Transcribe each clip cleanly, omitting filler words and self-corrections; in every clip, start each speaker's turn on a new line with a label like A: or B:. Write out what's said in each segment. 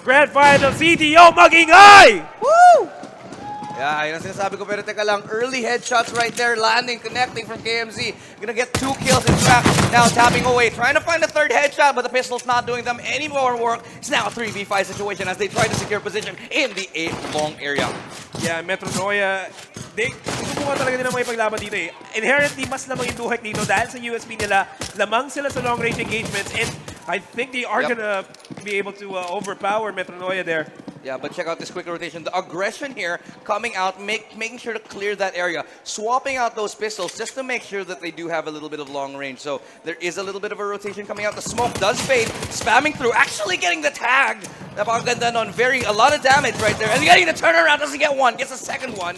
A: Grand Final CTO magingay!
B: Woo! Yeah, yun ang sinasabi ko. Pero teka lang, early headshots right there, landing, connecting from KMZ. Gonna get 2 kills in fact. Now tapping away, trying to find a third headshot, but the pistol's not doing them any more work. It's now a 3v5 situation as they try to secure position in the A long area.
A: Yeah, Metronoia, susubukan talaga nila may paglaban dito eh. Inherently, mas lamang yung Duhek dito dahil sa USP nila, lamang sila sa long-range engagements, and I think they are gonna be able to overpower Metronoia there.
B: Yeah, but check out this quick rotation. The aggression here coming out, making sure to clear that area, swapping out those pistols just to make sure that they do have a little bit of long range. So there is a little bit of a rotation coming out. The smoke does fade, spamming through, actually getting the tag. Napakaganda nun, a lot of damage right there. And getting the turnaround, doesn't get one, gets a second one.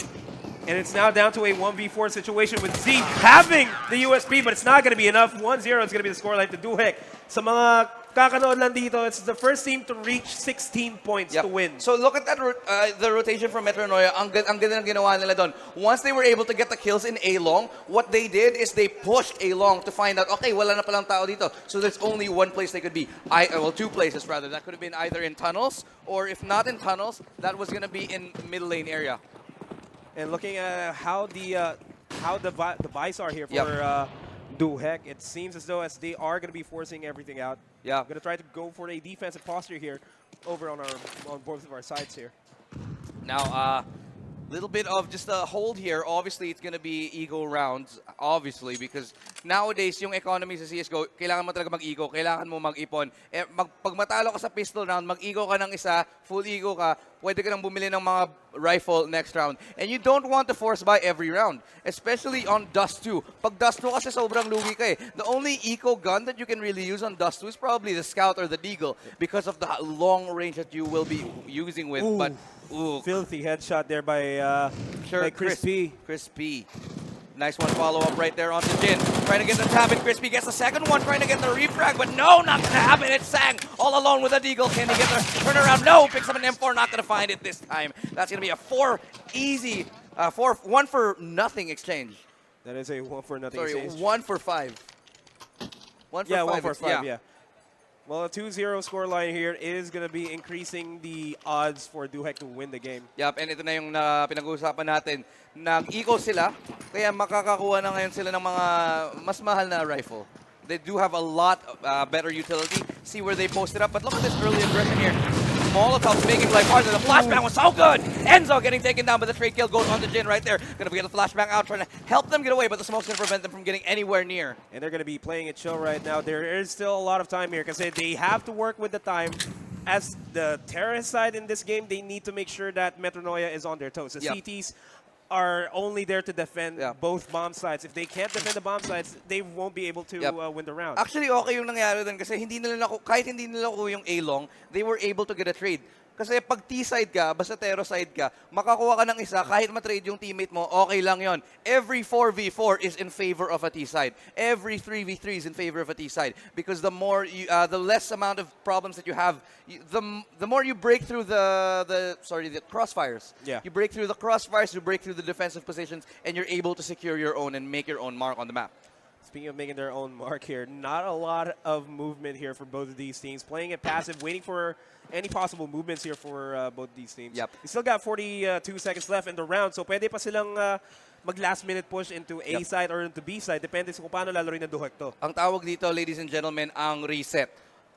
A: And it's now down to a 1v4 situation with Z having the USP, but it's not going to be enough. 1-0 is going to be the scoreline to Duhek. Sa mga kakanood lang dito, it's the first team to reach 16 points to win.
B: So look at that, the rotation from Metronoia. Ang ganda ng ginawa nila doon. Once they were able to get the kills in A-Long, what they did is they pushed A-Long to find out, okay, wala na palang tao dito. So there's only one place they could be. Well, 2 places rather. That could have been either in tunnels, or if not in tunnels, that was going to be in middle lane area.
A: And looking at how the buys are here for Duhek, it seems as though they are going to be forcing everything out.
B: Yeah,
A: I'm going to try to go for a defensive posture here over on both of our sides here.
B: Now, little bit of just a hold here. Obviously, it's going to be ego rounds, obviously, because nowadays, yung economy sa CSGO, kailangan mo talaga mag-ego, kailangan mo mag-ipon. Pag matalo ka sa pistol round, mag-ego ka ng isa, full ego ka, pwede ka nang bumili ng mga rifle next round. And you don't want to force buy every round, especially on Dust 2. Pag Dust 2 kasi sobrang lugi ka eh. The only eco gun that you can really use on Dust 2 is probably the Scout or the Deagle because of the long range that you will be using with.
A: Ooh.
B: But
A: filthy headshot there by Chris P.
B: Chris P. Nice one, follow-up right there onto Jin. Trying to get the tap, and Crispy gets the second one, trying to get the refrag, but no, not going to happen. It's Sang all alone with a Deagle. Can he get the turnaround? No, picks up an M4, not going to find it this time. That's going to be a 1 for nothing exchange.
A: That is a 1 for nothing
B: Sorry,
A: exchange.
B: 1 for 5. 1 for 5.
A: 1 for 5, yeah. Well, a 2-0 scoreline here is going to be increasing the odds for Duhek to win the game.
B: Yep, and ito na yung pinag-uusapan natin. Nag-eco sila, kaya makakakuha na ngayon sila ng mga mas mahal na rifle. They do have a lot better utility. See where they posted up, but look at this early aggression here. Molotov's making life harder. The flashbang was so good. Enzo getting taken down, but the trade kill goes on to Jin right there. Gonna get the flashbang out, trying to help them get away, but the smoke's gonna prevent them from getting anywhere near.
A: And they're gonna be playing it chill right now. There is still a lot of time here because they have to work with the time. As the terrorist side in this game, they need to make sure that Metronoia is on their toes. The CTs are only there to defend both bomb sites. If they can't defend the bomb sites, they won't be able to win the round.
B: Actually, okay yung nangyari din kasi kahit hindi nila ko yung A-long, they were able to get a trade. Kasi pag T-side ka, basta Tero side ka, makakuha ka ng isa, kahit matrade yung teammate mo, okay lang yon. Every 4v4 is in favor of a T-side. Every 3v3 is in favor of a T-side. Because the less amount of problems that you have, the more you break through the crossfires.
A: Yeah.
B: You break through the crossfires, you break through the defensive positions, and you're able to secure your own and make your own mark on the map.
A: Speaking of making their own mark here, not a lot of movement here for both of these teams. Playing it passive, waiting for any possible movements here for both these teams.
B: Yep.
A: We still got 42 seconds left in the round, so pwede pa silang mag-last minute push into A side or into B side. Depende sa kung paano lalaroin ng Duhek to.
B: Ang tawag dito, ladies and gentlemen, ang reset.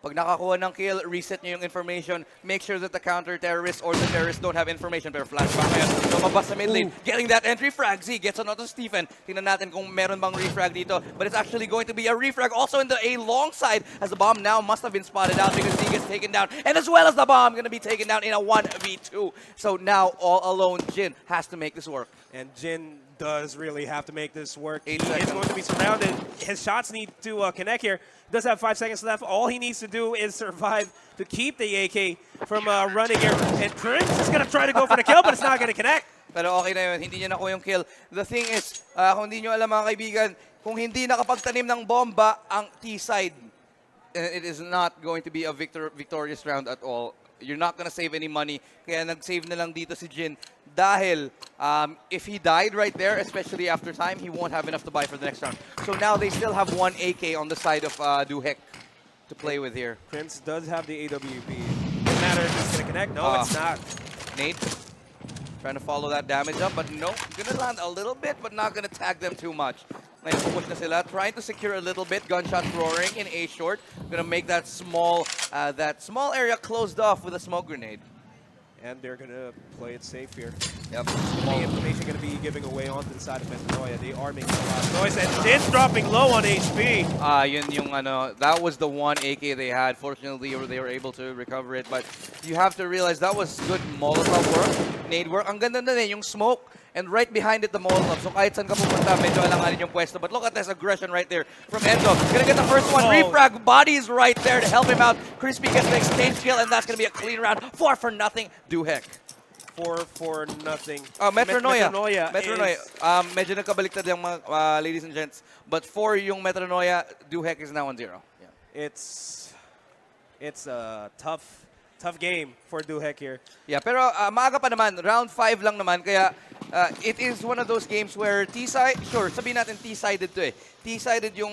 B: Pag nakakuha ng kill, reset nyo yung information. Make sure that the counter-terrorist or the terrorist don't have information. Pero flashback ngayon, lumabas sa mid lane. Getting that entry frag. Z gets another Stephen. Tingnan natin kung meron bang refrag dito. But it's actually going to be a refrag also in the A long side as the bomb now must have been spotted out because Z gets taken down. And as well as the bomb going to be taken down in a 1v2. So now, all alone, Jin has to make this work.
A: And Jin does really have to make this work. He
B: 8 seconds.
A: is going to be surrounded. His shots need to connect here. Does have 5 seconds left. All he needs to do is survive to keep the AK from running here. And Prince is going to try to go for the kill, but it's not going to connect.
B: Pero okay na yun, hindi niya nakuha yung kill. The thing is, kung hindi nyo alam mga kaibigan, kung hindi nakapagtanim ng bomba ang T-side, it is not going to be a victorious round at all. You're not gonna save any money. Kaya nag-save na lang dito si Jin. Dahil if he died right there, especially after time, he won't have enough to buy for the next round. So now they still have 1 AK on the side of Duhek to play with here.
A: Prince does have the AWP. No matter if he's going to connect? No, it's not.
B: Nate trying to follow that damage up, but no, gonna land a little bit, but not gonna tag them too much. Ngayon, pupush na sila, trying to secure a little bit. Gunshots roaring in A short. Gonna make that small area closed off with a smoke grenade.
A: And they're going to play it safe here.
B: Yep.
A: The information going to be giving away onto the side of Metronoia. They are making a lot of noise, and Jin's dropping low on HP.
B: Yun yung that was the one AK they had. Fortunately, they were able to recover it. But you have to realize that was good Molotov work, nade work. Ang ganda na yung smoke. And right behind it, the Molotov. So kahit saan ka pupunta, medyo alanganin yung pwesto. But look at this aggression right there from Endo. Gonna get the first one. Refrag, bodies right there to help him out. Crispy gets the exchange kill, and that's gonna be a clean round. 4 for nothing. Duhek.
A: 4 for nothing.
B: Metronoia.
A: Metronoia.
B: Medyo nagkabaliktad yung mga ladies and gents. But for yung Metronoia, Duhek is now on 0. Yeah.
A: It's a tough game for Duhek here.
B: Yeah, pero maaga pa naman. Round 5 lang naman. Kaya it is one of those games where T-side, sure, sabihin natin T-sided to eh. T-sided yung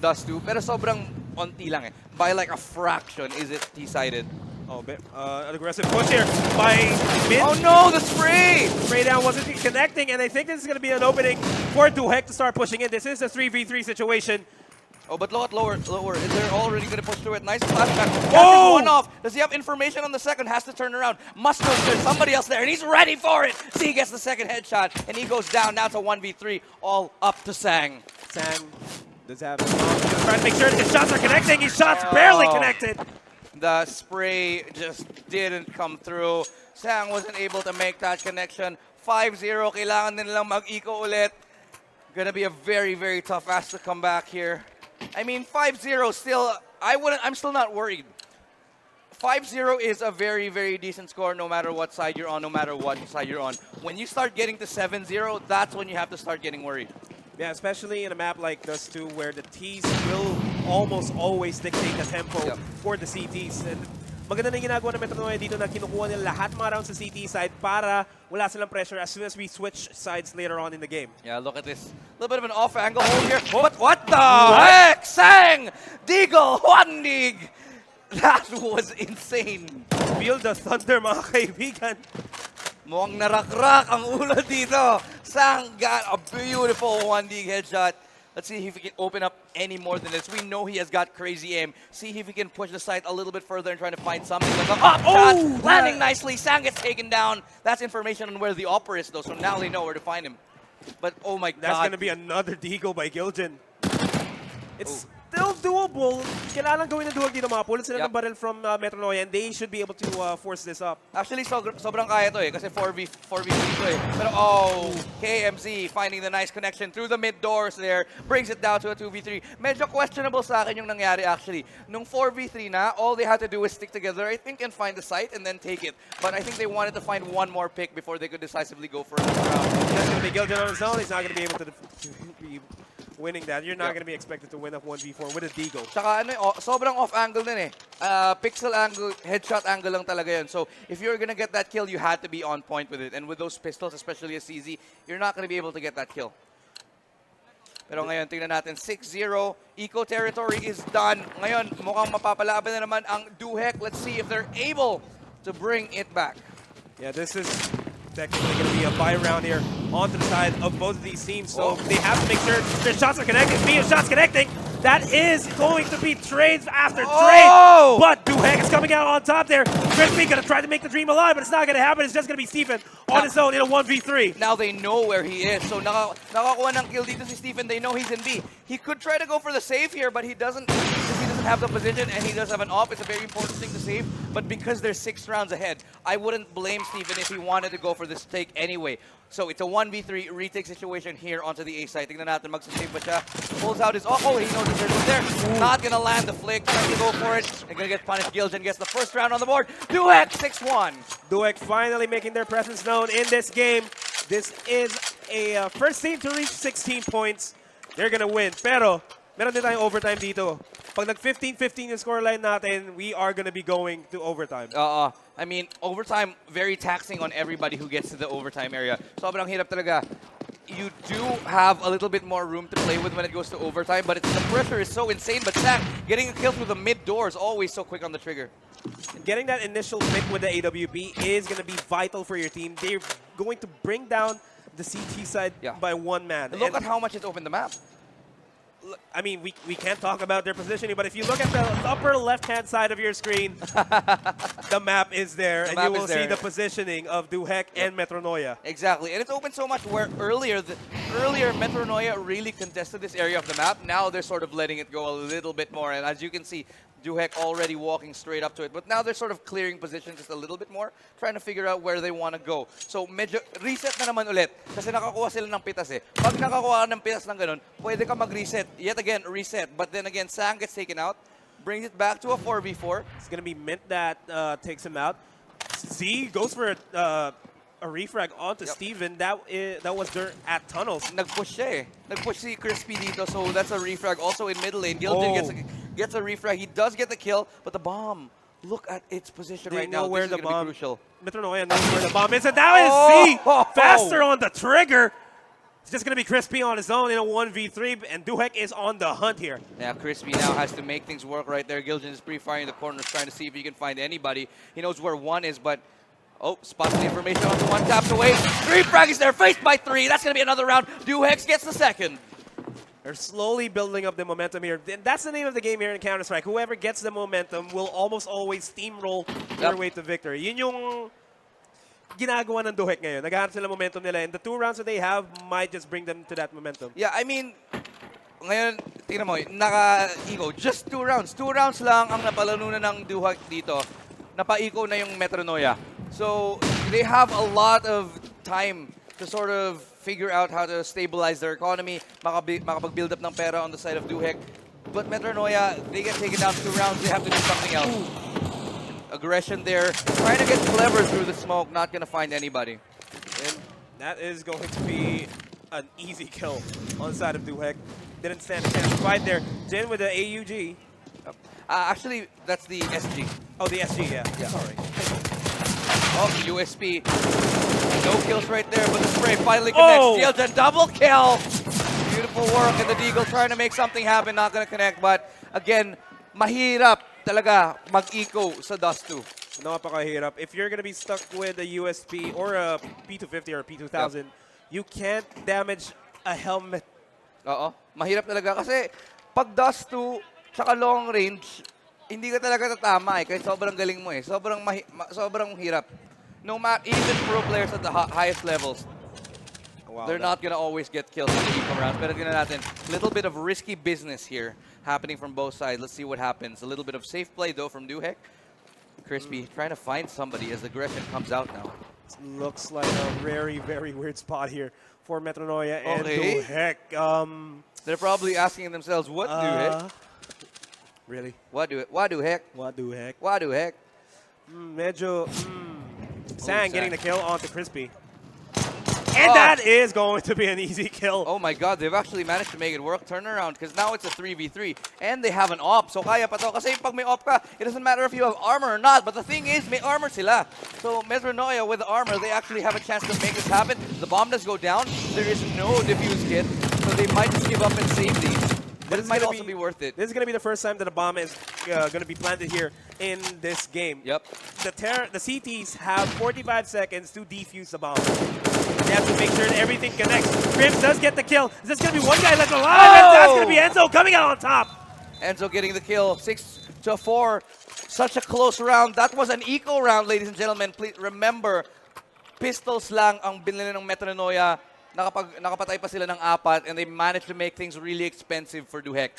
B: Dust 2, pero sobrang onti lang eh. By like a fraction is it T-sided.
A: Oh, an aggressive push here by Mid.
B: Oh no, the spray!
A: Spray down wasn't connecting, and I think this is going to be an opening for Duhek to start pushing in. This is a 3v3 situation.
B: Oh, but look at lower. Is they're already going to push through it. Nice flashback.
A: Oh!
B: One off. Does he have information on the second? Has to turn around. Must know there's somebody else there, and he's ready for it. Z gets the second headshot, and he goes down. Now to 1v3, all up to Sang.
A: Sang does have trying to make sure that his shots are connecting. His shots barely connected.
B: The spray just didn't come through. Sang wasn't able to make that connection. 5-0. Kailangan nilang mag-eco ulit. Gonna be a very, very tough ask to come back here. I mean, 5-0 still, I'm still not worried. 5-0 is a very, very decent score no matter what side you're on, no matter what side you're on. When you start getting to 7-0, that's when you have to start getting worried.
A: Yeah, especially in a map like Dust 2 where the Ts will almost always dictate the tempo for the CTs. And maganda na yung ginagawa ng Metronoia dito na kinukuha nila lahat mga rounds sa CT side para wala silang pressure as soon as we switch sides later on in the game.
B: Yeah, look at this. A little bit of an off-angle hold here. But what the heck? Sang! Deagle! Juandig! That was insane.
A: Feel the thunder, mga kaibigan.
B: Mukhang narakrak ang ulo dito. Sang got a beautiful 1D headshot. Let's see if he can open up any more than this. We know he has got crazy aim. See if he can push the site a little bit further and trying to find something. Like a up shot, landing nicely. Sang gets taken down. That's information on where the opera is, though, so now they know where to find him. But oh my God.
A: That's going to be another deagle by Giljan. It's still doable. Kailangan gawin ng Duhek dito, mapulot sila ng barrel from Metronoia, and they should be able to force this up.
B: Actually, sobrang kaya to eh, kasi 4v3 to eh. Pero oh, KMZ finding the nice connection through the mid doors there, brings it down to a 2v3. Medyo questionable sa akin yung nangyari actually. Nung 4v3 na, all they had to do was stick together, I think, and find the site and then take it. But I think they wanted to find one more pick before they could decisively go for another round.
A: That's going to be Giljan on his own. He's not going to be able to be winning that. You're not going to be expected to win a 1v4 with a deagle.
B: Tsaka sobrang off-angle din eh. Pixel angle, headshot angle lang talaga yun. So if you're gonna get that kill, you had to be on point with it. And with those pistols, especially a CZ, you're not gonna be able to get that kill. Pero ngayon, tingnan natin, 6-0, eco territory is done. Ngayon, mukhang mapapalaban na naman ang Duhek. Let's see if they're able to bring it back.
A: Yeah, this is technically going to be a buy round here onto the side of both of these teams. So they have to make sure their shots are connecting. Mia's shots connecting. That is going to be trades after trade. But Duhek is coming out on top there. Crispy going to try to make the dream alive, but it's not going to happen. It's just going to be Stephen on his own in a 1v3.
B: Now they know where he is. So nakakuha ng kill dito si Stephen. They know he's in B. He could try to go for the save here, but he doesn't have the position and he does have an op. It's a very important thing to save. But because they're 6 rounds ahead, I wouldn't blame Stephen if he wanted to go for this take anyway. So it's a 1v3 retake situation here onto the A side. Tingnan natin, magsasave ba siya? Pulls out his, he knows that there's one there. Not gonna land the flick, trying to go for it. They're gonna get punished. Giljan gets the first round on the board. Duhek, 6-1.
A: Duhek finally making their presence known in this game. This is a first team to reach 16 points. They're gonna win. Pero, meron din tayong overtime dito. Pag nag-15-15 yung scoreline natin, we are gonna be going to overtime.
B: I mean, overtime, very taxing on everybody who gets to the overtime area. Sobrang hirap talaga. you do have a little bit more room to play with when it goes to overtime, but the pressure is so insane. But Sang getting a kill through the mid door is always so quick on the trigger.
A: Getting that initial pick with the AWP is going to be vital for your team. They're going to bring down the CT side by one man.
B: Look at how much it's opened the map.
A: I mean, we can't talk about their positioning, but if you look at the upper left-hand side of your screen, the map is there, and you will see the positioning of Duhek and Metronoia.
B: Exactly, and it's open so much where earlier Metronoia really contested this area of the map. Now they're sort of letting it go a little bit more, and as you can see, Duhek already walking straight up to it. But now they're sort of clearing position just a little bit more, trying to figure out where they want to go. So medyo reset na naman ulit kasi nakakuha sila ng pitas eh. Pag nakakuha ka ng pitas ng ganun, pwede ka mag-reset. Yet again, reset. But then again, Sang gets taken out, brings it back to a 4v4.
A: It's going to be Mint that takes him out. Z goes for a refrag onto Steven. That was there at tunnels.
B: Nag-push siya eh. Nag-push si Crispy dito, so that's a refrag. Also in middle lane, Gilden gets a refrag. He does get the kill, but the bomb, look at its position right now.
A: Where
B: this
A: the
B: is
A: bomb.
B: Be crucial.
A: Metronoia knows where the bomb is, and now is Z faster on the trigger. It's just going to be Crispy on his own in a 1v3, and Duhek is on the hunt here.
B: Yeah, Crispy now has to make things work right there. Gilden is pre-firing the corners, trying to see if he can find anybody. He knows where one is, but spots the information onto one, taps away. Refrag is there, faced by 3. That's going to be another round. Duhex gets the second.
A: They're slowly building up the momentum here. That's the name of the game here in Counter-Strike. Whoever gets the momentum will almost always steamroll their way to victory. Yun yung ginagawa ng Duhek ngayon. Naghahanap sila momentum nila, and the 2 rounds that they have might just bring them to that momentum.
B: Yeah, I mean, ngayon, tingnan mo, naka-ego. Just 2 rounds. 2 rounds lang ang napalanunan ng Duhek dito. Napa-eco na yung Metronoia. So, they have a lot of time to sort of figure out how to stabilize their economy, makapag-build up ng pera on the side of Duhek. But Metronoia, they get taken down 2 rounds, they have to do something else. Aggression there, trying to get clever through the smoke, not going to find anybody.
A: And that is going to be an easy kill on the side of Duhek. Didn't stand a chance to fight there. Jin with the AUG.
B: Actually, that's the SG.
A: Oh, the SG, yeah. Sorry.
B: Oh, USP. No kills right there, but the spray finally connects. Gilden, double kill. Beautiful work, and the Deagle trying to make something happen. Not going to connect, but again, mahirap talaga mag-eco sa Dust 2.
A: Napakahirap. If you're going to be stuck with a USP or a P250 or a P2000, you can't damage a helmet.
B: Oo. Mahirap talaga kasi pag Dust 2 tsaka long range, hindi ka talaga tatama eh. Kasi sobrang galing mo eh. Sobrang hirap. No matter, even pro players at the highest levels, they're not going to always get kills in the eco rounds. Pero tingnan natin, little bit of risky business here happening from both sides. Let's see what happens. A little bit of safe play though from Duhek. Crispy trying to find somebody as aggression comes out now.
A: Looks like a very, very weird spot here for Metronoia and Duhek.
B: They're probably asking themselves, what Duhek?
A: Really?
B: What Duhek? What Duhek?
A: What Duhek?
B: What Duhek?
A: Medyo... Sang getting the kill onto Crispy. And that is going to be an easy kill.
B: Oh my god, they've actually managed to make it work. Turnaround, because now it's a 3v3. And they have an op. So kaya pa to. Kasi pag may op ka, it doesn't matter if you have armor or not. But the thing is, may armor sila. So Metronoia with the armor, they actually have a chance to make this happen. The bomb does go down. There is no diffuse kit. So they might just give up and save these. But it might also be worth it.
A: This is going to be the first time that a bomb is going to be planted here in this game.
B: Yep.
A: The CTs have 45 seconds to defuse the bomb. They have to make sure that everything connects. Crims does get the kill. There's going to be one guy left alive, and that's going to be Enzo coming out on top.
B: Enzo getting the kill, 6-4. Such a close round. That was an eco round, ladies and gentlemen. Please remember, pistols lang ang binili ng Metronoia. Nakapatay pa sila ng 4, and they managed to make things really expensive for Duhek.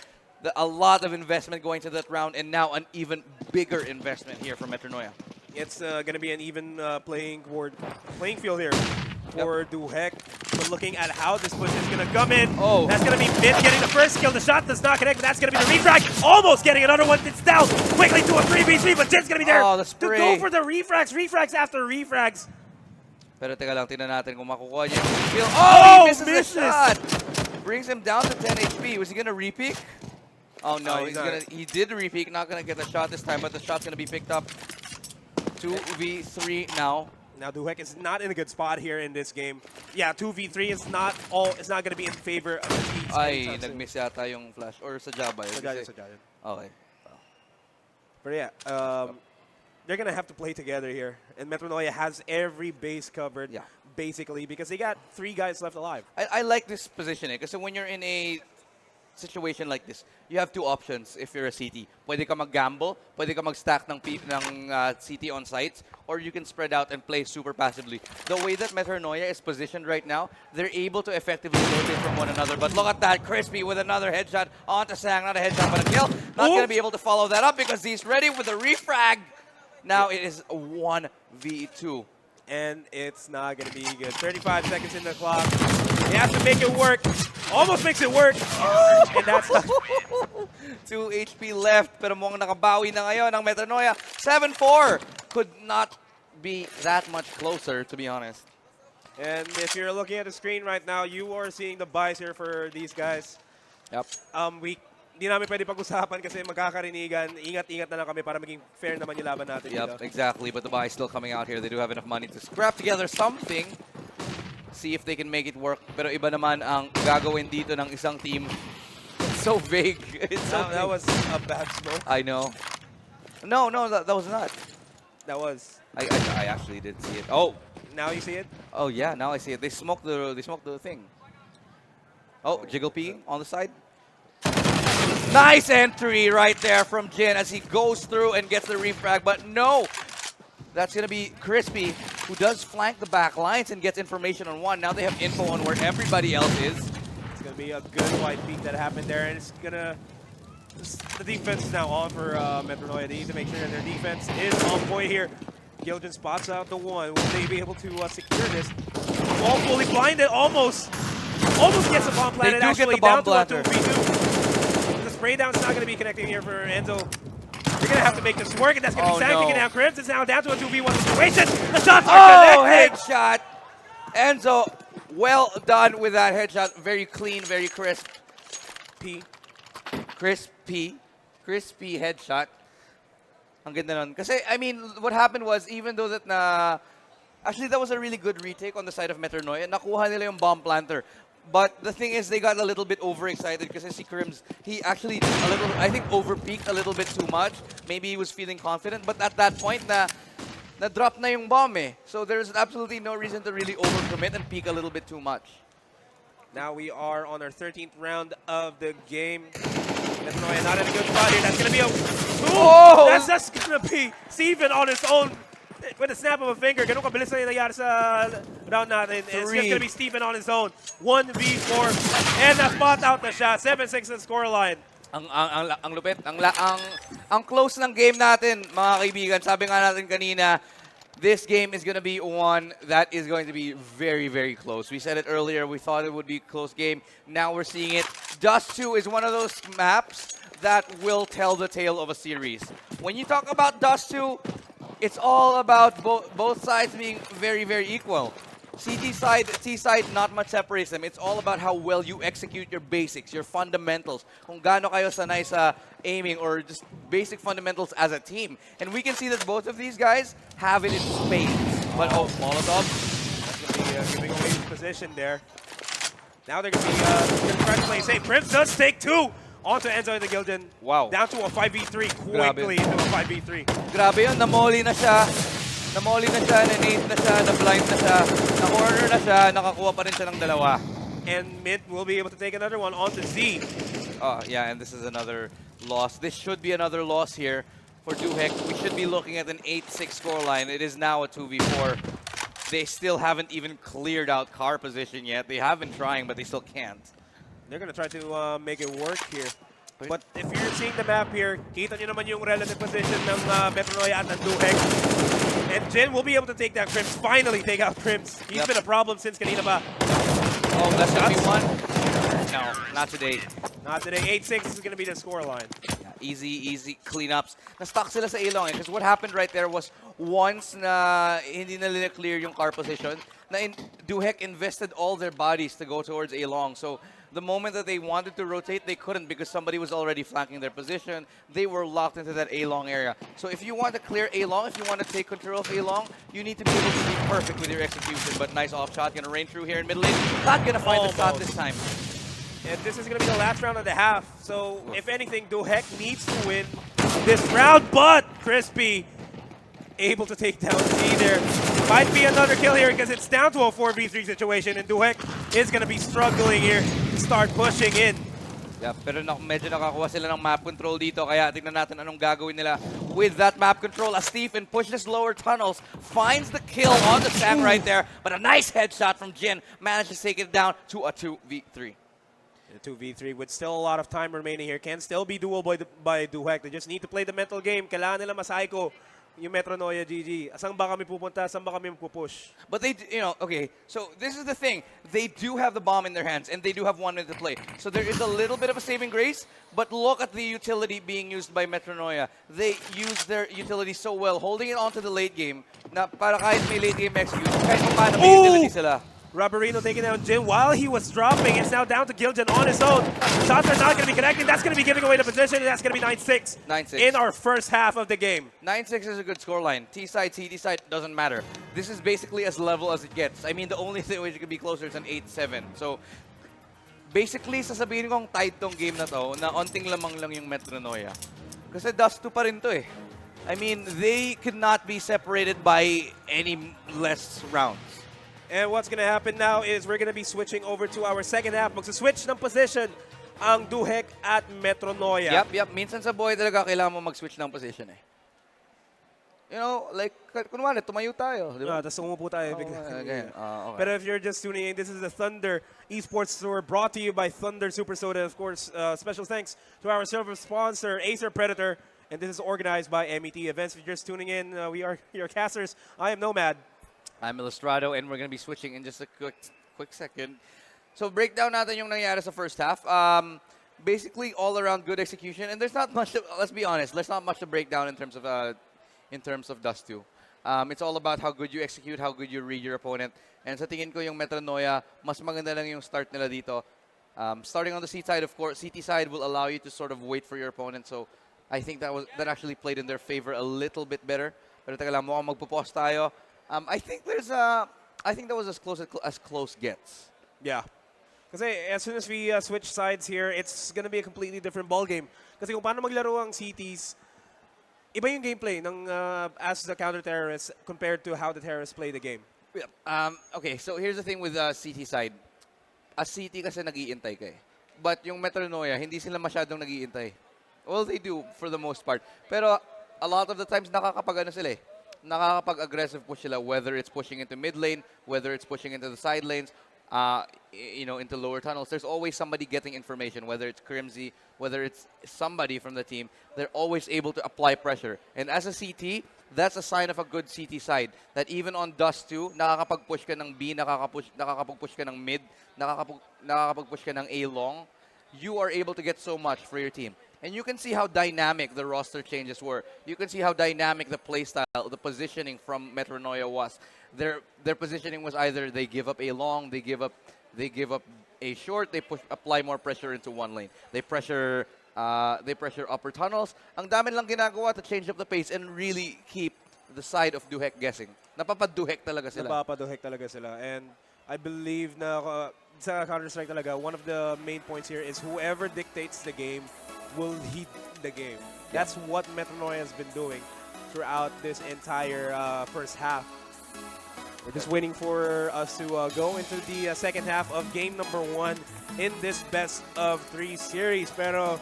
B: A lot of investment going to that round, and now an even bigger investment here for Metronoia.
A: It's going to be an even playing field here for Duhek. But looking at how this push is going to come in, that's going to be Mint getting the first kill. The shot does not connect, but that's going to be the refrag. Almost getting another one. It's down quickly to a 3v3, but Jin's going to be there to go for the refrags. Refrags after refrags.
B: Pero teka lang, tingnan natin kung makukuha niya yung kill. He misses the shot! Brings him down to 10 HP. Was he going to repeak? Oh no, he did repeak. Not going to get the shot this time, but the shot's going to be picked up. 2v3 now.
A: Now Duhek is not in a good spot here in this game. Yeah, 2v3 is not going to be in favor of the Tees.
B: Ay, nag-miss yata yung flash. Or sa Jabba.
A: Sa Giant.
B: Okay.
A: But yeah, they're going to have to play together here. And Metronoia has every base covered, basically, because they got 3 guys left alive.
B: I like this positioning because when you're in a situation like this, you have 2 options if you're a CT. Pwede ka mag-gamble, pwede ka mag-stack ng CT on sites, or you can spread out and play super passively. The way that Metronoia is positioned right now, they're able to effectively rotate from one another. But look at that, Crispy with another headshot onto Sang. Not a headshot, but a kill. Not going to be able to follow that up because he's ready with a refrag. Now it is a 1v2.
A: And it's not going to be good. 35 seconds in the clock. They have to make it work. Almost makes it work. And that's
B: 2 HP left, pero mukhang nakabawi na ngayon ang Metronoia. 7-4 could not be that much closer, to be honest.
A: And if you're looking at the screen right now, you are seeing the buys here for these guys.
B: Yep.
A: Hindi namin pwede pag-usapan kasi magkakarinigan. Ingat-ingat na lang kami para maging fair naman yung laban natin.
B: Yep, exactly. But the buy is still coming out here. They do have enough money to scrap together something. See if they can make it work. Pero iba naman ang gagawin dito ng isang team. It's so vague. It's so vague.
A: That was a bad smoke.
B: I know. No, that was not.
A: That was.
B: I actually did see it. Oh.
A: Now you see it?
B: Oh yeah, now I see it. They smoked the thing. Oh, Jiggle P on the side. Nice entry right there from Jin as he goes through and gets the refrag, but no! That's going to be Crispy, who does flank the back lines and gets information on one. Now they have info on where everybody else is.
A: It's going to be a good white peak that happened there, and it's going to... The defense is now on for Metronoia. They need to make sure that their defense is on point here. Giljan spots out the one. Will they be able to secure this? All fully blinded, almost gets the bomb planted.
B: They do get the bomb planter.
A: Spray down's not going to be connecting here for Enzo. You're going to have to make this work, and that's going to be Sang taking down Crims. It's now down to a 2v1 situation. The shots are connected.
B: Headshot. Enzo, well done with that headshot. Very clean, very crisp. Crispy headshot. Ang ganda nun. Kasi, I mean, what happened was, even though that actually, that was a really good retake on the side of Metronoia. Nakuha nila yung bomb planter. But the thing is, they got a little bit overexcited because si Crims, he actually I think overpeaked a little bit too much. Maybe he was feeling confident, but at that point, na-drop na yung bomb eh. So there's absolutely no reason to really overcommit and peak a little bit too much.
A: Now we are on our 13th round of the game. Metronoia not in a good spot here. That's going to be a... Ooh, that's just going to be Steven on his own. With a snap of a finger, ganun kabilis na yung nangyari sa round natin. It's just going to be Steven on his own. 1v4. And na-spot out na siya. 7-6 ang scoreline.
B: Ang lupit. Ang close ng game natin, mga kaibigan. Sabi nga natin kanina, this game is going to be one that is going to be very, very close. We said it earlier. We thought it would be a close game. Now we're seeing it. Dust 2 is one of those maps that will tell the tale of a series. When you talk about Dust 2, it's all about both sides being very, very equal. CT side, T side, not much separates them. It's all about how well you execute your basics, your fundamentals. Kung gaano kayo sanay sa aiming or just basic fundamentals as a team. And we can see that both of these guys have it in spades. But Molotov.
A: That's going to be giving away his position there. Now they're going to be trying to play safe. Prince does take 2. Onto Enzo and the Gildan.
B: Wow.
A: Down to a 5v3 quickly into a 5v3.
B: Grabe yun. Namoli na siya. Na-nade na siya, na-blind na siya, na-corner na siya, nakakuha pa rin siya ng dalawa.
A: And Mid will be able to take another one onto Z.
B: Yeah, and this is another loss. This should be another loss here for Duhek. We should be looking at an 8-6 scoreline. It is now a 2v4. They still haven't even cleared out car position yet. They have been trying, but they still can't.
A: They're going to try to make it work here. But if you're seeing the map here, kita nyo naman yung relative position ng Metronoia at ng Duhek. And Jin will be able to take down Crims. Finally take out Crims. He's been a problem since kanina pa.
B: Oh, that's going to be one? No, not today.
A: Not today. 8-6 is going to be the scoreline.
B: Easy cleanups. Na-stuck sila sa A-long because what happened right there was once na hindi na clear yung car position, Duhek invested all their bodies to go towards A-long. So The moment that they wanted to rotate, they couldn't because somebody was already flanking their position. They were locked into that A-long area. So if you want to clear A-long, if you want to take control of A-long, you need to be able to be perfect with your execution. But nice off shot, gonna rain through here in mid lane. Not gonna find the shot this time.
A: And this is going to be the last round of the half. So, if anything, Duhek needs to win this round. But Crispy able to take down Z there. Might be another kill here because it's down to a 4v3 situation. And Duhek is going to be struggling here to start pushing in.
B: Yeah, pero medyo nakakuha sila ng map control dito. Kaya tingnan natin anong gagawin nila with that map control. As Stephen pushes lower tunnels, finds the kill on the Sang right there. But a nice headshot from Jin. Manages to take it down to a 2v3.
A: 2v3 with still a lot of time remaining here. Can still be doable by Duhek. They just need to play the mental game. Kailangan nila masaiko yung Metronoia GG. Saan ba kami pupunta? Saan ba kami magpupush?
B: But they, okay, so this is the thing. They do have the bomb in their hands, and they do have 1 minute to play. So there is a little bit of a saving grace, but look at the utility being used by Metronoia. They use their utility so well, holding it onto the late game, na para kahit may late game execute, kahit paano may utility sila.
A: Robberino taking down Jin while he was dropping. It's now down to Giljan on his own. Shots are not going to be connecting. That's going to be giving away the position. And that's going to be 9-6 in our first half of the game.
B: 9-6 is a good scoreline. T-side, CT side, doesn't matter. This is basically as level as it gets. I mean, the only thing which could be closer is an 8-7. So, basically, sasabihin kong tight tong game na to, na onting lamang lang yung Metronoia. Kasi Dust 2 pa rin to eh. I mean, they could not be separated by any less rounds.
A: And what's going to happen now is we're going to be switching over to our second half. Magsa-switch ng position ang Duhek at Metronoia.
B: Yep. Minsan sa buhay talaga kailangan mo mag-switch ng position eh. You know, like, kunwari, tumayo tayo. Diba?
A: Tapos umupo tayo.
B: Okay.
A: But if you're just tuning in, this is the Thunder Esports Tour brought to you by Thunder Super Soda. Of course, special thanks to our service sponsor, Acer Predator. And this is organized by MET Events. If you're just tuning in, we are your casters. I am Nomad.
B: I'm Illustrado, and we're going to be switching in just a quick second. So, breakdown natin yung nangyari sa first half. Basically, all-around good execution. And there's not much, let's be honest, there's not much to break down in terms of Dust 2. It's all about how good you execute, how good you read your opponent. And sa tingin ko yung Metronoia, mas maganda lang yung start nila dito. Starting on the CT side, of course, CT side will allow you to sort of wait for your opponent. So, I think that actually played in their favor a little bit better. Pero teka lang, mukhang magpo-pause tayo. I think that was as close gets.
A: Yeah. Kasi as soon as we switch sides here, it's gonna be a completely different ballgame. Kasi kung paano maglaro ang CTs, iba yung gameplay ng as the counter-terrorists compared to how the terrorists play the game.
B: Okay, so here's the thing with CT side. As CT kasi nag-iintay ka eh. But yung Metronoia, hindi sila masyadong nag-iintay. Well, they do for the most part. Pero a lot of the times nakakapag-ano sila eh. Nakakapag-aggressive push sila, whether it's pushing into mid lane, whether it's pushing into the side lanes, into lower tunnels. There's always somebody getting information, whether it's Crimsy, whether it's somebody from the team. They're always able to apply pressure. And as a CT, that's a sign of a good CT side. That even on Dust 2, nakakapag-push ka ng B, nakakapag-push ka ng mid, nakakapag-push ka ng A long, you are able to get so much for your team. And you can see how dynamic the roster changes were. You can see how dynamic the playstyle, the positioning from Metronoia was. Their positioning was either they give up a long, they give up a short, they apply more pressure into one lane. They pressure upper tunnels. Ang dami lang ginagawa to change up the pace and really keep the side of Duhek guessing. Napapaduhek talaga sila. And I believe na sa Counter-Strike talaga, one of the main points here is whoever dictates the game will lead the game. That's what Metronoia has been doing throughout this entire first half. We're just waiting for us to go into the second half of game number 1 in this best of 3 series. Pero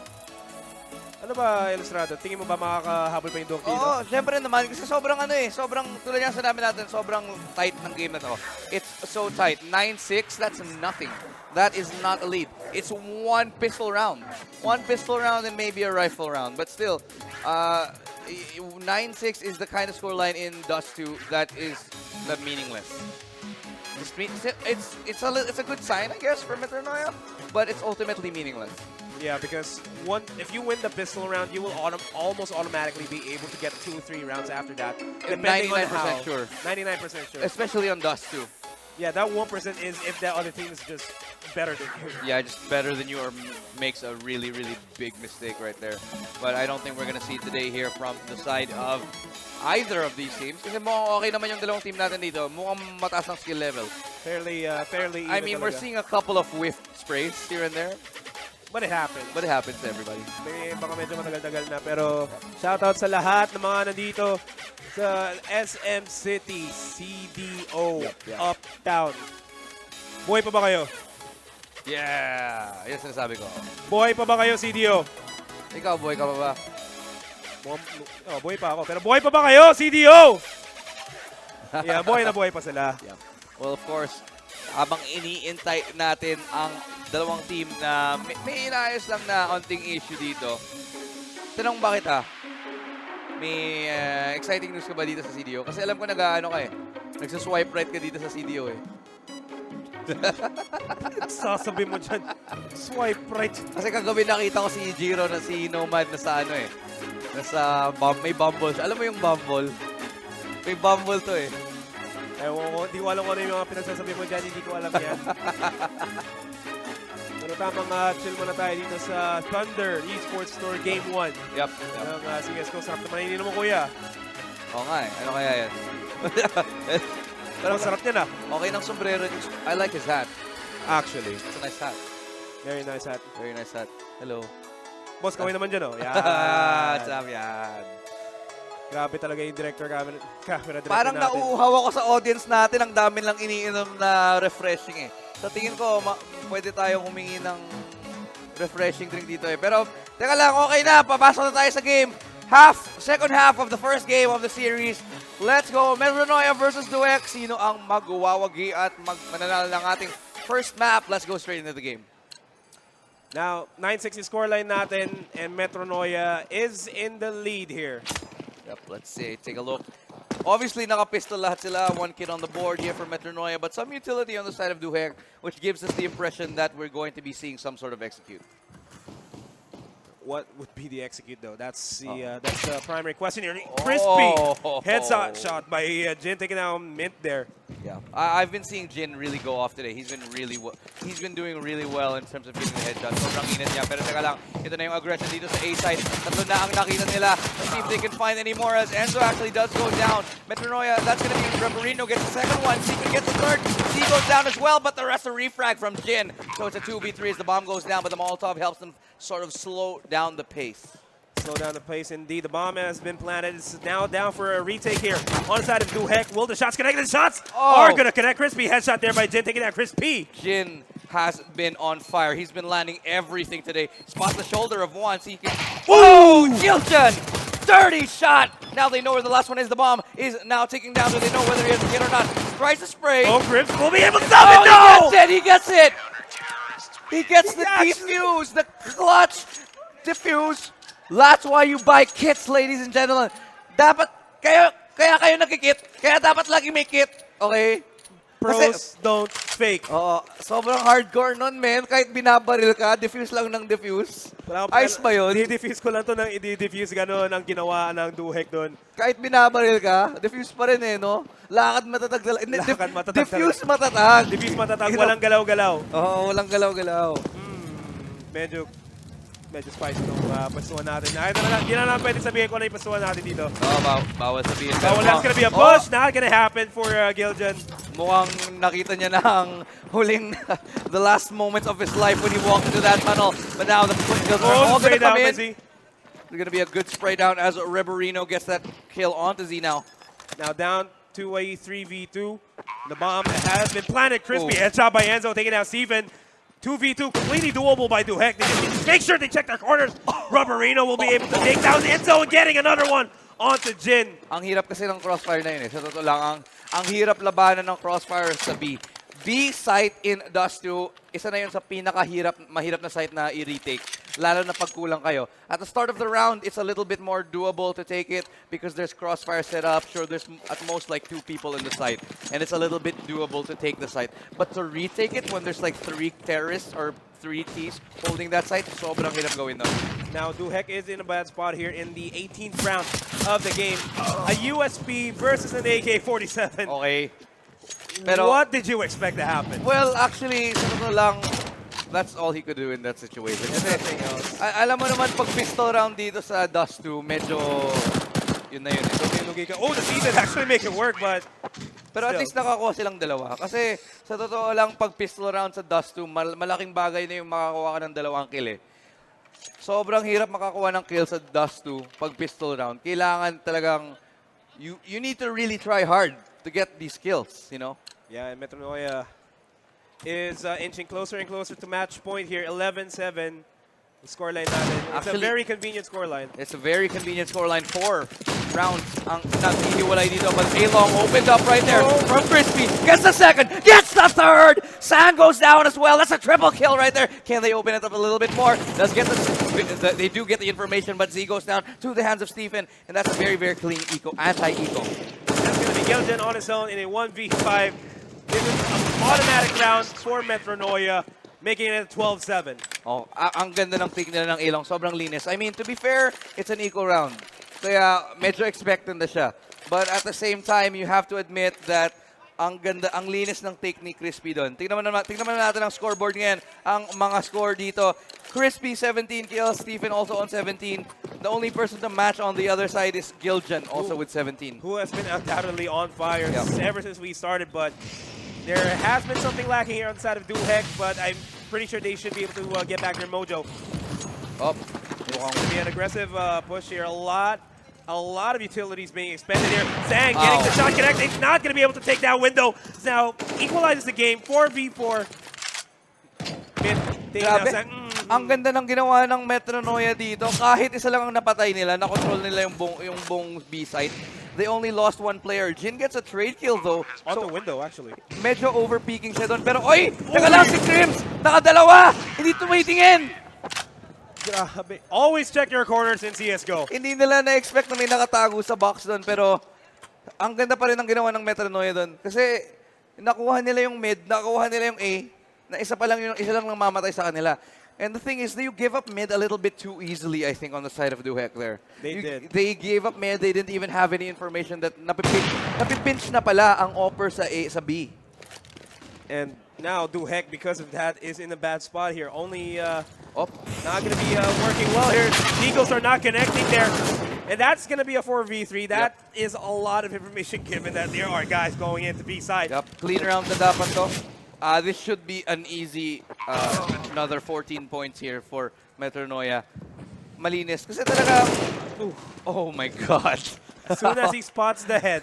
B: ano ba, Ilustrado? Tingin mo ba makakahabol pa yung Duhek dito? Oo, syempre naman. Kasi sobrang tulad yan sinabi natin, sobrang tight ng game na to. It's so tight. 9-6, that's nothing. That is not a lead. It's one pistol round. One pistol round and maybe a rifle round. But still, 9-6 is the kind of scoreline in Dust 2 that is meaningless. It's a good sign, I guess, for Metronoia, but it's ultimately meaningless.
A: Yeah, because if you win the pistol round, you will almost automatically be able to get 2 or 3 rounds after that. Depending
B: 99%
A: on how.
B: sure.
A: 99% sure.
B: Especially on Dust 2.
A: Yeah, that 1% is if the other team is just better than you.
B: Yeah, just better than you or makes a really, really big mistake right there. But I don't think we're gonna see today here from the side of either of these teams. Kasi mukhang okay naman yung dalawang team natin dito. Mukhang mataas ang skill level.
A: Fairly even
B: I mean, we're
A: talaga.
B: seeing a couple of whiff sprays here and there.
A: But it happens.
B: But it happens to everybody.
A: Baka medyo matagal-tagal na. Pero shoutout sa lahat ng mga nandito sa SM City, CDO, Uptown. Buhay pa ba kayo?
B: Yeah! Yan sinasabi ko.
A: Buhay pa ba kayo, CDO?
B: Ikaw, boy ka pa ba?
A: Buhay pa ako. Pero buhay pa ba kayo, CDO? Yeah, buhay na buhay pa sila.
B: Yeah. Well, of course, habang iniintay natin ang dalawang team na may inayos lang na onting issue dito. Tanong bakit may exciting news ka ba dito sa CDO? Kasi alam ko nag-ano ka nagsaswipe right ka dito sa CDO
A: Sasabi mo dyan, swipe right.
B: Kasi kagabi nakita ko si Jiro na si Nomad na sa may Bumble. Alam mo yung Bumble? May Bumble to
A: Ewan ko, hindi ko alam kung ano yung mga pinagsasabi mo dyan, hindi ko alam yan. Pero tamang chill muna tayo dito sa Thunder Esports Store Game 1.
B: Yep.
A: Ng CSGO. Sarap naman hindi naman kuya.
B: Oo nga Ano kaya yan?
A: Pero ang sarap niya na.
B: Okay ng sombrero. I like his hat.
A: Actually.
B: It's a nice hat.
A: Very nice hat.
B: Very nice hat. Hello.
A: Boss, kawin naman dyan, Yan.
B: Sarap yan.
A: Grabe talaga yung camera director
B: Parang
A: natin.
B: nauuhaw ako sa audience natin. Ang dami lang iniinom na refreshing Sa tingin ko, pwede tayong humingi ng refreshing drink dito Pero, teka lang, okay na. Papasok na tayo sa game. Second half of the first game of the series. Let's go. Metronoia versus Duhek. Sino ang magwawagi at mananalo ng ating first map? Let's go straight into the game.
A: Now, 9-6 yung scoreline natin and Metronoia is in the lead here.
B: Yep, let's see. Take a look. Obviously, naka-pistol lahat sila. One kid on the board here for Metronoia, but some utility on the side of Duhek, which gives us the impression that we're going to be seeing some sort of execute.
A: What would be the execute, though? That's the primary question here. Crispy headshot shot by Jin, taking out Mint there.
B: Yeah, I've been seeing Jin really go off today. He's been doing really well in terms of getting the headshot. Sobrang init niya. Pero teka lang, ito na yung aggression dito sa A-side. Tatlo na ang nakita nila. Let's see if they can find any more as Enzo actually does go down. Metronoia, that's going to be Reverino gets the second one. Secret gets the third. C goes down as well, but the rest are refrag from Jin. So it's a 2v3 as the bomb goes down, but the Molotov helps them sort of slow down the pace.
A: Slow down the pace indeed. The bomb has been planted. It's now down for a retake here. On the side of Duhek. Will the shots connect? The shots are going to connect. Crispy headshot there by Jin, taking out Crispy.
B: Jin has been on fire. He's been landing everything today. Spots the shoulder of one, so he can... Oh! Giljan! Dirty shot! Now they know where the last one is. The bomb is now taking down. Do they know whether he has to get or not? Tries to spray.
A: Oh, Grips will be able to stop it. No!
B: He gets it! He gets the defuse, the clutch defuse. That's why you buy kits, ladies and gentlemen. Dapat, kaya kayo nagkikit, kaya dapat lagi may kit. Okay?
A: Pros don't fake.
B: Oo, sobrang hardcore nun, man. Kahit binabaril ka, defuse lang ng defuse. Ayos ba yun?
A: I-defuse ko lang to ng i-defuse gano'n ang ginawa ng Duhek doon.
B: Kahit binabaril ka, defuse pa rin no? Lakad matatag.
A: Lakad matatag.
B: Defuse matatag.
A: Defuse matatag, walang galaw-galaw.
B: Oo, walang galaw-galaw.
A: Medyo spicy itong pasuhan natin. Hindi na lang pwede sabihin ko na yung pasuhan natin dito.
B: Bawal sabihin.
A: That's gonna be a push. Not gonna happen for Giljan.
B: Mukhang nakita niya na ang huling, the last moments of his life when he walked into that tunnel. But now the kills are all gonna come in. There's gonna be a good spray down as Reverino gets that kill onto Z now.
A: Now down to a 3v2. The bomb has been planted. Crispy headshot by Enzo, taking out Steven. 2v2 completely doable by Duhek. They just need to make sure they check their corners. Rubberino will be able to take down Enzo and getting another one onto Jin.
B: Ang hirap kasi ng crossfire na yun Sa totoo lang, ang hirap labanan ng crossfire sa B. B site in Dust 2, isa na yun sa mahirap na site na i-retake. Lalo na pag kulang kayo. At the start of the round, it's a little bit more doable to take it because there's crossfire set up. Sure, there's at most like 2 people in the site. And it's a little bit doable to take the site. But to retake it when there's like 3 terrorists or 3 Ts holding that site, sobrang hirap gawin nun.
A: Now, Duhek is in a bad spot here in the 18th round of the game. A USP versus an AK-47.
B: Okay. Pero,
A: what did you expect to happen?
B: Well, actually, sa totoo lang, that's all he could do in that situation. Kasi,
A: Nothing else.
B: alam mo naman, pag pistol round dito sa Dust 2, medyo, yun na yun.
A: Oh, the season actually make it work, but
B: Pero at
A: still.
B: least nakakuha silang dalawa. Kasi sa totoo lang, pag pistol round sa Dust 2, malaking bagay na yung makakuha ka ng dalawang kill eh. Sobrang hirap makakuha ng kill sa Dust 2 pag pistol round. Kailangan talagang, you need to really try hard to get these kills, you know?
A: Yeah, and Metronoia is inching closer and closer to match point here. 11-7. The scoreline natin. It's a
B: Actually,
A: very convenient scoreline.
B: It's a very convenient scoreline. 4 rounds ang naghihiwalay dito. But A-Long opened up right there from Crispy. Gets the second. Gets the third. San goes down as well. That's a triple kill right there. Can they open it up a little bit more? Does get they do get the information, but Z goes down to the hands of Stephen. And that's a very, very clean anti-eco.
A: That's going to be Gelden on his own in a 1v5. This is an automatic round for Metronoia, making it 12-7.
B: Oh, ang ganda ng pick nila ng A-Long. Sobrang linis. I mean, to be fair, it's an eco round. Kaya medyo expected na siya. But at the same time, you have to admit that ang ganda, ang linis ng take ni Crispy doon. Tingnan natin ang scoreboard ngayon. Ang mga score dito. Crispy 17 kills, Stephen also on 17. The only person to match on the other side is Giljan, also with 17.
A: Who has been undoubtedly on fire
B: Yep.
A: ever since we started, but there has been something lacking here on the side of Duhek, but I'm pretty sure they should be able to get back their mojo.
B: Oh,
A: It's going to be an aggressive push here. A lot of utilities being expended here. Zhang getting the shot connected. He's not going to be able to take that window. Now equalizes the game. 4v4.
B: grabe. Ang ganda ng ginawa ng Metronoia dito. Kahit isa lang ang napatay nila, nakontrol nila yung buong B site. They only lost one player. Jin gets a trade kill though.
A: On the window, actually.
B: Medyo overpeaking siya doon. Pero, oy! Teka lang si Crims! Nakadalawa! Hindi tumitingin!
A: Grabe. Always check your corners in CSGO.
B: Hindi nila na-expect na may nakatago sa box doon. Pero, ang ganda pa rin ang ginawa ng Metronoia doon. Kasi, nakuha nila yung mid, nakuha nila yung A, na isa lang nang mamatay sa kanila. And the thing is, they give up mid a little bit too easily, I think, on the side of Duhek there.
A: They did.
B: They gave up mid. They didn't even have any information that napipinch na pala ang offer sa B.
A: And now Duhek, because of that, is in a bad spot here. Only
B: Oh,
A: not going to be working well here. Eagles are not connecting there. And that's going to be a 4v3. That is a lot of information given that there are guys going into B side.
B: yep. Clean round na dapat to. This should be an easy another 14 points here for Metronoia. Malinis. Kasi talaga, oh my God.
A: As soon as he spots the head.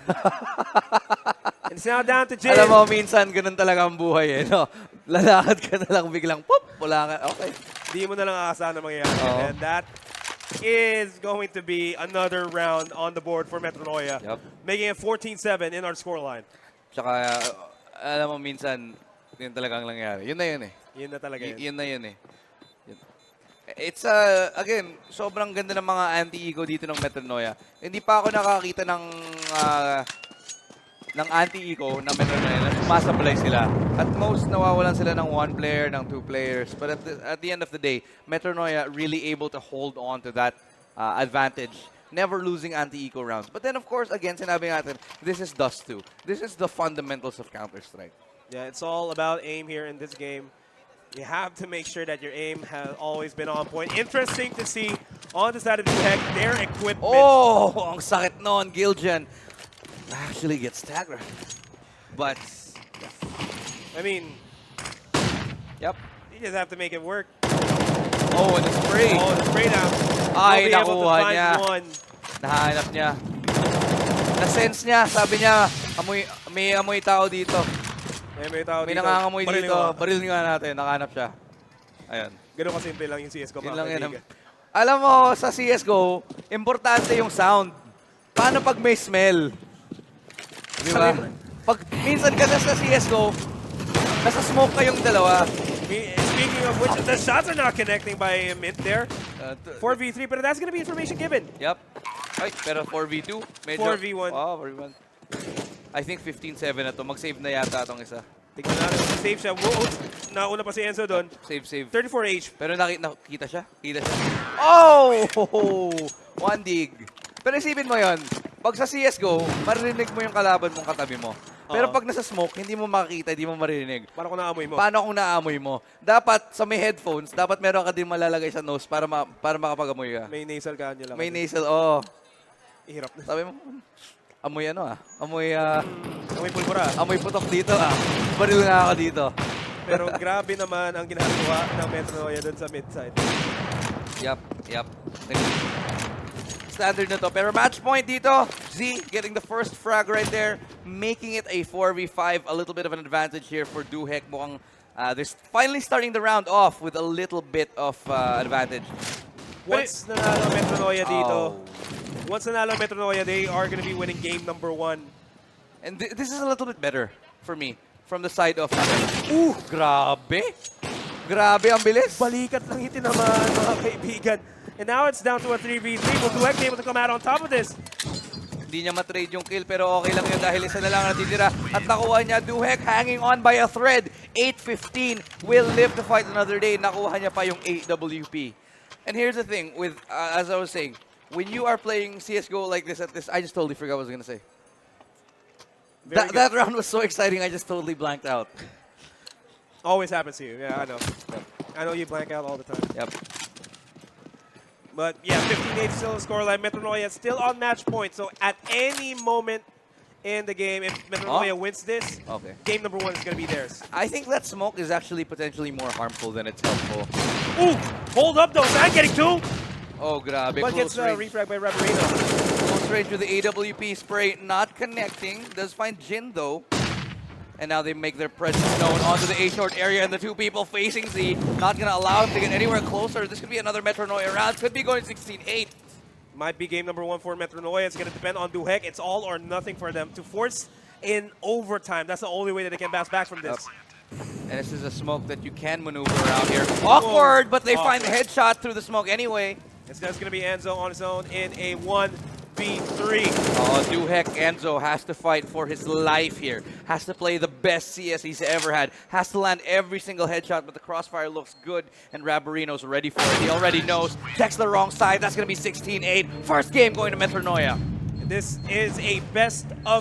A: And it's now down to Jin.
B: Alam mo, minsan ganun talaga ang buhay eh. No? Lalakad ka na lang biglang, pop, wala ka. Okay.
A: Di mo na lang aasahan na mangyayari. And that is going to be another round on the board for Metronoia.
B: Yep.
A: Making it 14-7 in our scoreline.
B: Tsaka, alam mo, minsan, yun talagang nangyari. Yun na yun eh.
A: Yun na talaga yun.
B: Yun na yun eh. It's, again, sobrang ganda ng mga anti-ego dito ng Metronoia. Hindi pa ako nakakita ng anti-ego ng Metronoia na sumasablay sila. At most, nawawalan sila ng 1 player, ng 2 players. But at the end of the day, Metronoia really able to hold on to that advantage. Never losing anti-eco rounds. But then, of course, again, sinabi natin, this is Dust 2. This is the fundamentals of Counter-Strike.
A: Yeah, it's all about aim here in this game. You have to make sure that your aim has always been on point. Interesting to see on the side of Duhek, their equipment.
B: Oh, ang sakit noon, Giljan. Actually gets staggered. But,
A: I mean,
B: yep.
A: you just have to make it work.
B: Oh, and the spray.
A: Oh, the spray down.
B: Ay,
A: Will be able to
B: nakuha
A: find
B: niya.
A: one.
B: Nahanap niya. Na-sense niya, sabi niya, may amoy tao dito.
A: May tao
B: May
A: dito.
B: nangangamoy
A: Baril
B: dito.
A: nga.
B: Baril nga natin, nakahanap siya. Ayun.
A: Ganun kasimple lang yung CSGO.
B: Yun
A: mga
B: lang yan.
A: kaibigan.
B: Alam mo, sa CSGO, importante yung sound. Paano pag may smell? Di ba? Pag minsan kasi sa CSGO, nasa smoke kayong dalawa.
A: Speaking of which, the shots are not connecting by Mint there. 4v3, but that's going to be information given.
B: Yep. Ay, pero 4v2. Medyo,
A: 4v1.
B: Oh, 4v1. I think 15-7 na to. Mag-save na yata itong isa.
A: Tignan natin kung save siya. Whoa, nauna pa si Enzo doon.
B: Save.
A: 34 HP.
B: Pero nakita siya? Kita siya. Oh! One dig. Pero isipin mo yon. Pag sa CSGO, maririnig mo yung kalaban mong katabi mo. Pero pag nasa smoke, hindi mo makikita, hindi mo maririnig.
A: Paano kung naamoy mo?
B: Paano kung naamoy mo? Dapat sa may headphones, dapat meron ka din malalagay sa nose para para makapag-amoy ka.
A: May nasal ka nila.
B: May nasal, oo.
A: Ihirap na.
B: Sabi mo, amoy ano Amoy,
A: Amoy pulbura.
B: amoy putok dito Baril nga ako dito.
A: Pero grabe naman ang ginagawa ng Metronoia doon sa mid-side.
B: Yep. Standard na to. Pero match point dito, Z getting the first frag right there, making it a 4v5. A little bit of an advantage here for Duhek. Mukhang they're finally starting the round off with a little bit of advantage.
A: Once nanalo Metronoia dito,
B: Oh.
A: once nanalo Metronoia, they are going to be winning game number 1.
B: And this is a little bit better for me from the side of... Grabe! Grabe, ang bilis!
A: Balikat lang itinamaan, mga kaibigan. And now it's down to a 3v3. Will Duhek be able to come out on top of this?
B: Hindi niya matrade yung kill pero okay lang yun dahil isa na lang natitira. At nakuha niya Duhek hanging on by a thread. 8:15 will live to fight another day. Nakuha niya pa yung AWP. And here's the thing with, as I was saying, when you are playing CSGO like this at this, I just totally forgot what I was going to say. That round was so exciting, I just totally blanked out.
A: Always happens to you. Yeah, I know. I know you blank out all the time.
B: Yep.
A: But yeah, 15-8 still the scoreline. Metronoia still on match point. So at any moment in the game, if Metronoia wins this, game number 1 is going to be theirs.
B: I think that smoke is actually potentially more harmful than it's helpful.
A: Ooh! Hold up though, Zan getting 2!
B: Oh, grabe.
A: But gets refrag by Rabarino.
B: Close range with the AWP spray, not connecting. Does find Jin though. And now they make their presence known onto the A-short area, and the two people facing Z, not going to allow him to get anywhere closer. This could be another Metronoia round. Could be going 16-8.
A: Might be game number 1 for Metronoia. It's going to depend on Duhek. It's all or nothing for them to force in overtime. That's the only way that they can bounce back from this.
B: And this is a smoke that you can maneuver around here. Awkward, but they find the headshot through the smoke anyway.
A: It's just going to be Enzo on his own in a 1v3.
B: Oh, Duhek Enzo has to fight for his life here. Has to play the best CS he's ever had. Has to land every single headshot, but the crossfire looks good, and Rabarino's ready for it. He already knows. Checks the wrong side. That's going to be 16-8. First game going to Metronoia.
A: This is a best of